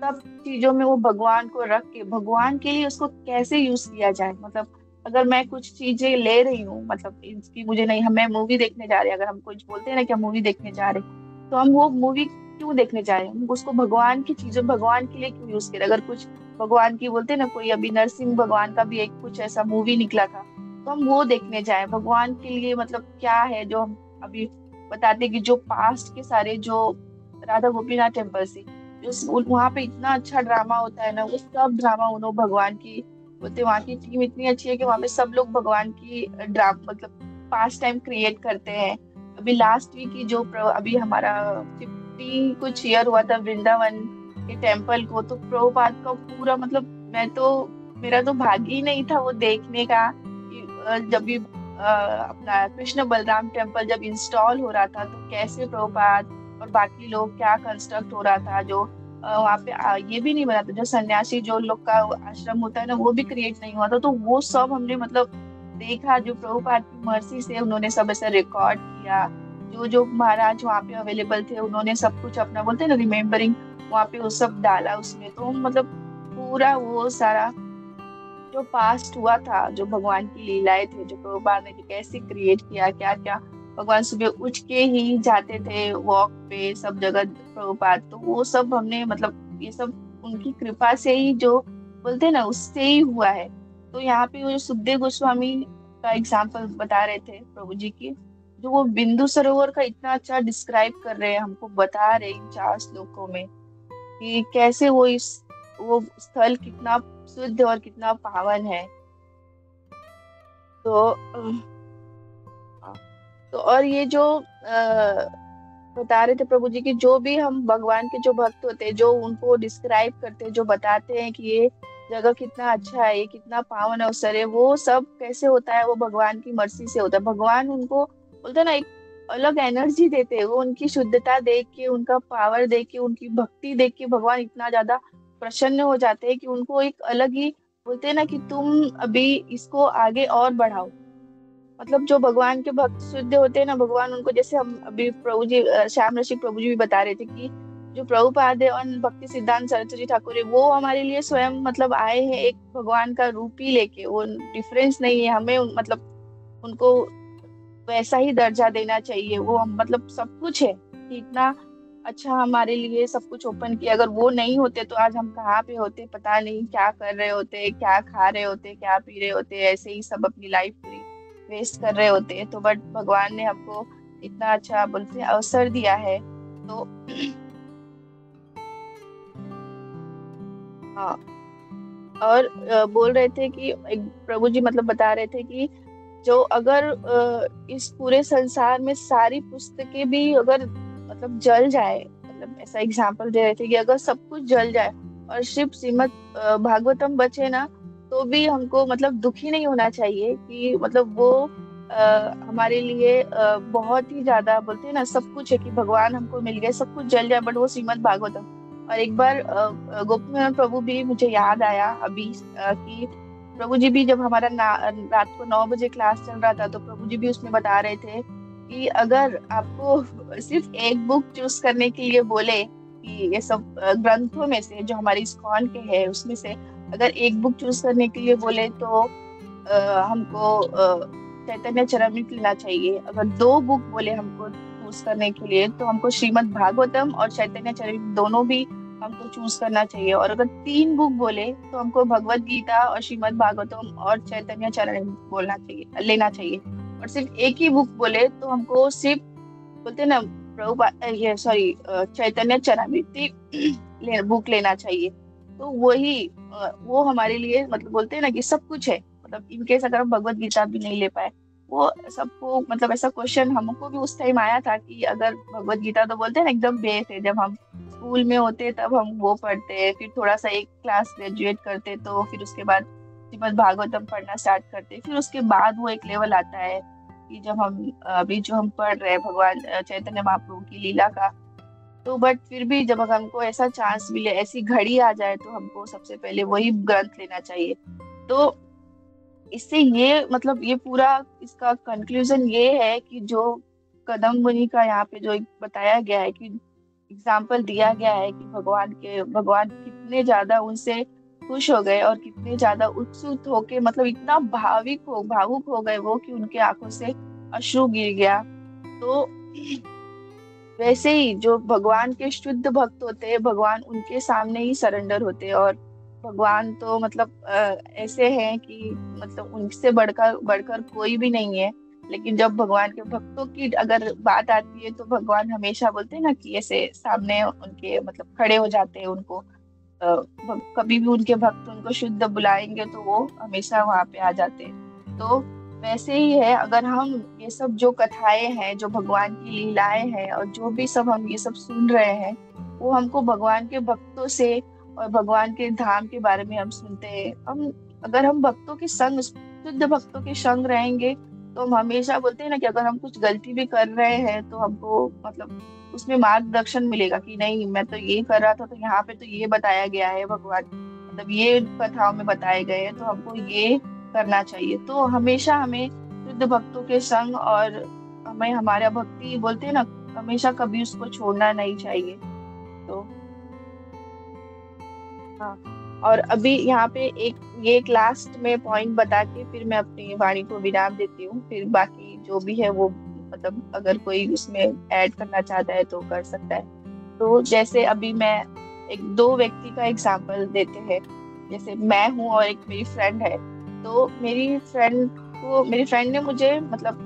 सब चीजों में वो भगवान को रख के भगवान के लिए उसको कैसे यूज किया जाए। मतलब अगर मैं कुछ चीजें ले रही हूँ, मतलब इसकी मुझे नहीं, हमें मूवी देखने जा रहे हैं, अगर हम कुछ बोलते हैं ना कि हम मूवी देखने जा रहे हैं, तो हम वो मूवी क्यों देखने जा रहे हैं, हम उसको भगवान की चीजों, भगवान के लिए क्यों यूज करें। अगर कुछ भगवान की बोलते हैं ना, कोई अभी नरसिंह भगवान का भी एक कुछ ऐसा मूवी निकला था, तो हम वो देखने जाए भगवान के लिए। मतलब क्या है जो हम अभी बताते हैं कि जो पास्ट के सारे जो राधा गोपीनाथ टेम्पल से जो वहाँ पे इतना अच्छा ड्रामा होता है ना, वो सब ड्रामा उन्होंने भगवान की बोलते, वहाँ की टीम इतनी अच्छी है कि वहाँ पे सब लोग भगवान की ड्रामा मतलब पास टाइम क्रिएट करते हैं। अभी लास्ट वीक की जो अभी हमारा 50 कुछ ईयर हुआ था वृंदावन के टेम्पल को, तो प्रभुपाद का पूरा मतलब मैं तो, मेरा तो भाग्य ही नहीं था वो देखने का कि जब भी अपना कृष्ण बलराम टेम्पल जब इंस्टॉल हो रहा था, तो कैसे प्रभुपाद और बाकी लोग क्या कंस्ट्रक्ट हो रहा था, जो वहाँ पे ये भी नहीं बना था, जो सन्यासी जो लोग का आश्रम होता है ना वो भी क्रिएट नहीं हुआ था। तो वो सब हमने मतलब देखा, जो प्रभुपाद की मर्जी से उन्होंने सब ऐसा रिकॉर्ड किया, जो जो महाराज वहाँ पे अवेलेबल थे उन्होंने सब कुछ अपना बोलते हैं ना रिमेम्बरिंग वहाँ पे वो सब डाला उसमें। तो मतलब पूरा वो सारा जो पास्ट हुआ था, जो भगवान की लीलाएं थे, जो प्रभुपाद ने कैसे क्रिएट किया, क्या क्या भगवान सुबह उठ के ही जाते थे वॉक पे सब जगह प्रभुपाद, तो वो सब हमने मतलब ये सब उनकी कृपा से ही जो बोलते हैं ना उससे ही हुआ है। तो यहाँ पे वो जो सुखदेव गोस्वामी का एग्जाम्पल बता रहे थे प्रभु जी की, जो वो बिंदु सरोवर का इतना अच्छा डिस्क्राइब कर रहे हैं, हमको बता रहे इन 4 श्लोकों में कि कैसे वो इस वो स्थल कितना शुद्ध और कितना पावन है। तो तो और ये जो बता रहे थे प्रभु जी की, जो भी हम भगवान के जो भक्त होते हैं, जो उनको डिस्क्राइब करते हैं, जो बताते हैं कि ये जगह कितना अच्छा है, ये कितना पावन अवसर है, वो सब कैसे होता है, वो भगवान की मर्जी से होता है। भगवान उनको बोलते हैं ना, एक अलग एनर्जी देते हैं। वो उनकी शुद्धता देख के, उनका पावर देख के, उनकी भक्ति देख के भगवान इतना ज्यादा प्रसन्न हो जाते हैं कि उनको एक अलग ही बोलते हैं ना कि तुम अभी इसको आगे और बढ़ाओ। मतलब जो भगवान के भक्त शुद्ध होते हैं ना, भगवान उनको, जैसे हम अभी प्रभु जी श्याम रसिक प्रभु जी भी बता रहे थे कि जो प्रभुपाद है और भक्ति सिद्धांत सरस्वती ठाकुर है, वो हमारे लिए स्वयं मतलब आए हैं एक भगवान का रूप ही लेके। वो डिफरेंस नहीं है, हमें मतलब उनको वैसा ही दर्जा देना चाहिए। वो हम मतलब सब कुछ है कि इतना अच्छा हमारे लिए सब कुछ ओपन किया। अगर वो नहीं होते तो आज हम कहाँ पे होते, पता नहीं क्या कर रहे होते, क्या खा रहे होते, क्या पी रहे होते, ऐसे ही सब अपनी लाइफ पूरी वेस्ट कर रहे होते। तो बट भगवान ने हमको इतना अच्छा बोलते हैं अवसर दिया है। तो हाँ, और बोल रहे थे कि एक प्रभु जी मतलब बता रहे थे कि जो अगर इस पूरे संसार में सारी पुस्तकें भी अगर मतलब जल जाए, मतलब ऐसा एग्जाम्पल दे रहे थे कि अगर सब कुछ जल जाए और सिर्फ श्रीमद् भागवतम बचे ना, तो भी हमको मतलब दुखी नहीं होना चाहिए कि मतलब वो हमारे लिए बहुत ही ज्यादा बोलते हैं ना सब कुछ है कि भगवान हमको मिल गए, सब कुछ जल जाए बट वो श्रीमद् भागवतम। और एक बार गोपीनाथ प्रभु भी मुझे याद आया अभी कि प्रभु जी भी जब हमारा रात को 9 बजे क्लास चल रहा था, तो प्रभु जी भी उसमें बता रहे थे कि अगर आपको सिर्फ एक बुक चूज करने के लिए बोले कि ये सब ग्रंथों में से जो हमारी इस्कॉन के है उसमें से अगर एक बुक चूज करने के लिए बोले तो हमको चैतन्य चरितामृत लेना चाहिए। अगर दो बुक बोले हमको चूज करने के लिए तो हमको श्रीमद् भागवतम और चैतन्य चरितामृत दोनों भी हमको चूज करना चाहिए। और अगर तीन बुक बोले तो हमको भगवत गीता और श्रीमद् भागवतम और चैतन्य चरितामृत बोलना चाहिए, लेना चाहिए। और सिर्फ एक ही बुक बोले तो हमको सिर्फ बोलते हैं ना ये सॉरी चैतन्य चरितामृत बुक लेना चाहिए। तो वही वो हमारे लिए मतलब बोलते हैं ना कि सब कुछ है। मतलब इनकेस अगर हम भगवत गीता भी नहीं ले पाए, वो सबको मतलब ऐसा क्वेश्चन हमको भी उस टाइम आया था कि अगर भगवत गीता तो बोलते हैं ना एकदम बेस है, जब हम स्कूल में होते तब हम वो पढ़ते, फिर थोड़ा सा एक क्लास ग्रेजुएट करते तो फिर उसके बाद श्रीमद् भागवतम पढ़ना स्टार्ट करते, फिर उसके बाद वो एक लेवल आता है कि जब हम अभी जो हम पढ़ रहे हैं भगवान चैतन्य महाप्रभु की लीला का। तो बट फिर भी जब हमको ऐसा चांस मिले, ऐसी घड़ी आ जाए, तो हमको सबसे पहले वही ग्रंथ लेना चाहिए। तो इससे ये मतलब ये पूरा इसका कंक्लूजन ये है कि जो कदम मुनि का यहाँ पे जो एक बताया गया है कि एग्जाम्पल दिया गया है कि भगवान कितने ज्यादा उनसे खुश हो गए और कितने ज्यादा उत्सुक होके मतलब इतना भावुक हो गए वो कि उनके आंखों से अश्रु गिर गया। तो वैसे ही जो भगवान के शुद्ध भक्त होते हैं, भगवान उनके सामने ही सरेंडर होते हैं। और भगवान तो मतलब ऐसे हैं कि मतलब उनसे बढ़कर बढ़कर कोई भी नहीं है। लेकिन जब भगवान के भक्तों की अगर बात आती है तो भगवान हमेशा बोलते हैं ना कि ऐसे सामने उनके मतलब खड़े हो जाते हैं। उनको कभी भी उनके भक्त उनको शुद्ध बुलाएंगे तो वो हमेशा वहां पे आ जाते हैं। तो वैसे ही है, अगर हम ये सब जो कथाएं हैं, जो भगवान की लीलाएं हैं और जो भी सब हम ये सब सुन रहे हैं, वो हमको भगवान के भक्तों से और भगवान के धाम के बारे में हम सुनते हैं। हम अगर हम भक्तों के संग, शुद्ध भक्तों के संग रहेंगे तो हम हमेशा बोलते हैं ना कि अगर हम कुछ गलती भी कर रहे हैं तो हमको मतलब उसमें मार्गदर्शन मिलेगा कि नहीं मैं तो ये कर रहा था तो यहाँ पे तो ये बताया गया है, भगवान मतलब ये कथाओं में बताए गए हैं तो हमको ये करना चाहिए। तो हमेशा हमें शुद्ध भक्तों के संग और हमें हमारा भक्ति बोलते हैं ना हमेशा कभी उसको छोड़ना नहीं चाहिए। तो हाँ, और अभी यहाँ पे एक लास्ट में पॉइंट बता के फिर मैं अपनी वाणी को विराम देती हूँ। फिर बाकी जो भी है वो मतलब अगर कोई उसमें ऐड करना चाहता है तो कर सकता है। तो जैसे अभी मैं एक दो व्यक्ति का एग्जांपल देते हैं। जैसे मैं हूँ और एक मेरी फ्रेंड है। तो मेरी फ्रेंड ने मुझे मतलब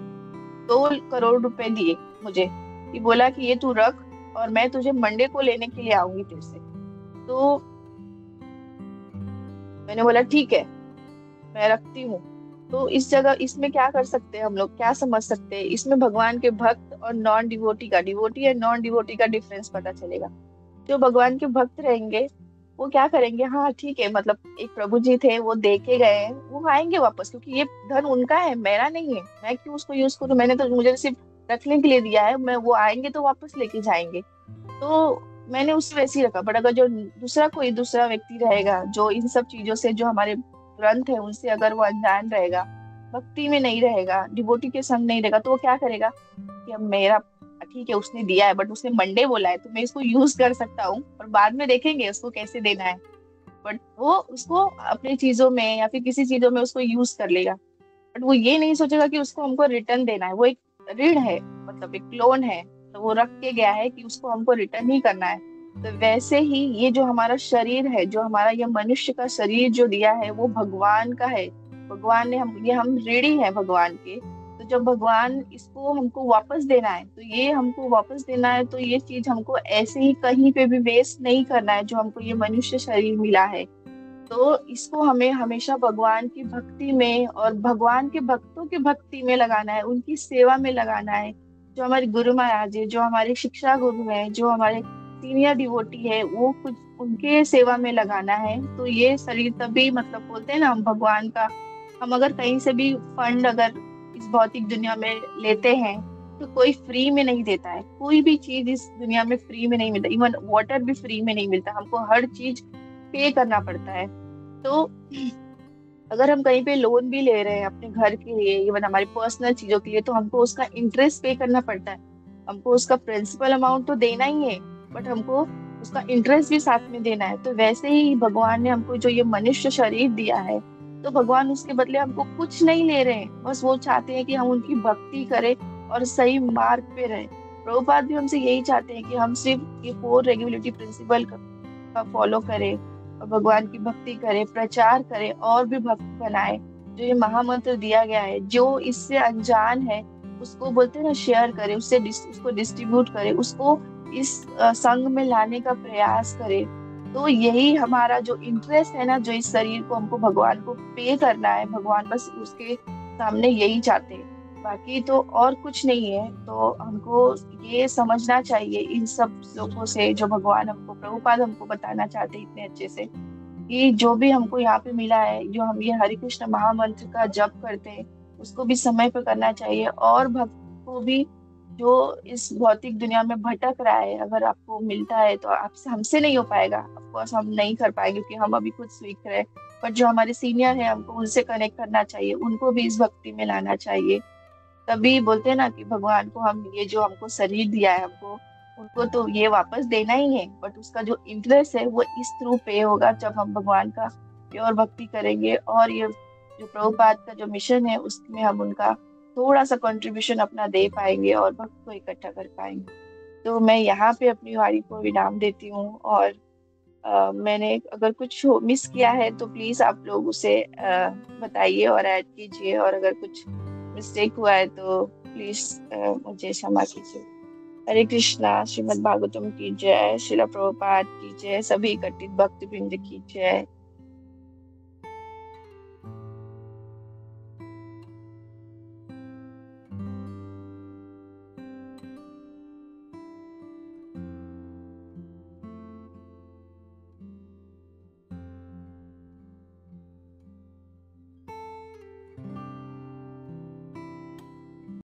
2 करोड़ रुपए दिए मुझे, कि बोला कि ये तू रख और मैं तुझे मंडे को लेने के लिए आऊंगी तेरे से। तो मैंने बोला ठीक है मैं रखती हूँ। तो इस जगह इसमें क्या कर सकते हैं हम लोग, क्या समझ सकते हैं इसमें? भगवान के भक्त और नॉन डिवोटी का, डिवोटी और नॉन डिवोटी का डिफरेंस पता चलेगा। जो भगवान के भक्त रहेंगे वो क्या करेंगे, हाँ ठीक है, मतलब एक प्रभु जी थे, वो दे के गए हैं, वो आएंगे वापस, क्योंकि ये धन उनका है, मेरा नहीं है, मैं क्यों उसको यूज करूं, मैंने तो, मुझे सिर्फ रखने के लिए दिया है, मैं, वो आएंगे तो वापस लेके जाएंगे। तो मैंने उसे वैसे ही रखा। बट अगर जो कोई दूसरा व्यक्ति रहेगा जो इन सब चीजों से, जो हमारे ग्रंथ है उनसे अगर वो अनजान रहेगा, भक्ति में नहीं रहेगा, डिवोटी के संग नहीं रहेगा, तो वो क्या करेगा कि अब मेरा, ठीक है उसने दिया है बट उसने मंडे बोला है तो मैं इसको यूज कर सकता हूँ और बाद में देखेंगे उसको कैसे देना है। बट वो उसको अपनी चीजों में या फिर किसी चीजों में उसको यूज कर लेगा। बट वो ये नहीं सोचेगा कि उसको हमको रिटर्न देना है, वो एक ऋण है, मतलब एक लोन है, तो वो रख के गया है कि उसको हमको रिटर्न ही करना है। तो वैसे ही ये जो हमारा शरीर है, जो हमारा ये मनुष्य का शरीर जो दिया है वो भगवान का है। भगवान ने हम, ये हम ऋणी है भगवान के। तो जब भगवान इसको हमको वापस देना है, तो ये हमको वापस देना है, तो ये चीज हमको ऐसे ही कहीं पे भी वेस्ट नहीं करना है, जो हमको ये मनुष्य शरीर मिला है। तो इसको हमें हमेशा भगवान की भक्ति में और भगवान के भक्तों की भक्ति में लगाना है, उनकी सेवा में लगाना है। जो हमारे गुरु महाराज है, जो हमारे शिक्षा गुरु है, जो हमारे सीनियर डिवोटी है, वो कुछ उनके सेवा में लगाना है। तो ये शरीर तभी, मतलब बोलते हैं ना हम भगवान का, हम अगर कहीं से भी फंड अगर इस भौतिक दुनिया में लेते हैं तो कोई फ्री में नहीं देता है, कोई भी चीज इस दुनिया में फ्री में नहीं मिलता, इवन वाटर भी फ्री में नहीं मिलता, हमको हर चीज पे करना पड़ता है। तो अगर हम कहीं पे लोन भी ले रहे हैं अपने घर के लिए, इवन हमारी पर्सनल चीजों के लिए, तो हमको उसका इंटरेस्ट पे करना पड़ता है। हमको उसका प्रिंसिपल अमाउंट तो देना ही है, बट हमको उसका इंटरेस्ट भी साथ में देना है। तो वैसे ही भगवान ने हमको जो ये मनुष्य शरीर दिया है, तो भगवान उसके बदले हमको कुछ नहीं ले रहे हैं, बस वो चाहते हैं कि हम उनकी भक्ति करें और सही मार्ग पे रहें। प्रभुपाद भी हमसे यही चाहते हैं कि हम सिर्फ ये 4 रेगुलेटरी प्रिंसिपल का फॉलो करें और भगवान की भक्ति करे, प्रचार करे और भी भक्त बनाए। जो ये महामंत्र दिया गया है, जो इससे अनजान है उसको बोलते हैं ना, शेयर करे, उसको डिस्ट्रीब्यूट करे, उसको इस संघ में लाने का प्रयास करे। तो यही हमारा जो इंटरेस्ट है ना, जो इस शरीर को हमको भगवान को पे करना है, भगवान बस उसके सामने यही चाहते हैं, बाकी तो और कुछ नहीं है। तो हमको ये समझना चाहिए इन सब लोगों से, जो भगवान हमको, प्रभुपाद हमको बताना चाहते हैं इतने अच्छे से, कि जो भी हमको यहाँ पे मिला है, जो हम ये हरे कृष्ण महामंत्र का जप करते हैं, उसको भी समय पे करना चाहिए। और भक्त को भी, जो इस भौतिक दुनिया में भटक रहा है, अगर आपको मिलता है तो आपसे, हमसे नहीं हो पाएगा, ऑफकोर्स हम नहीं कर पाएंगे क्योंकि हम अभी खुद सीख रहे हैं, पर जो हमारे सीनियर है हमको उनसे कनेक्ट करना चाहिए, उनको भी इस भक्ति में लाना चाहिए। तभी बोलते हैं ना कि भगवान को हम, ये जो हमको शरीर दिया है हमको, उनको तो ये वापस देना ही है, बट उसका जो इंटरेस्ट है वो इस थ्रू पे होगा, जब हम भगवान का प्योर भक्ति करेंगे। और ये जो प्रभुपाद का जो मिशन है उसमें हम उनका थोड़ा सा कंट्रीब्यूशन अपना दे पाएंगे और भक्त को इकट्ठा कर पाएंगे। तो मैं यहाँ पे अपनी वाणी को विराम देती हूँ। और मैंने अगर कुछ मिस किया है तो प्लीज आप लोग उसे बताइए और ऐड कीजिए, और अगर कुछ मिस्टेक हुआ है तो प्लीज मुझे क्षमा कीजिए। हरे कृष्णा। श्रीमद् भागवतम की जय। श्रील प्रभुपाद की जय। सभी इकट्ठित भक्त वृंद की जय।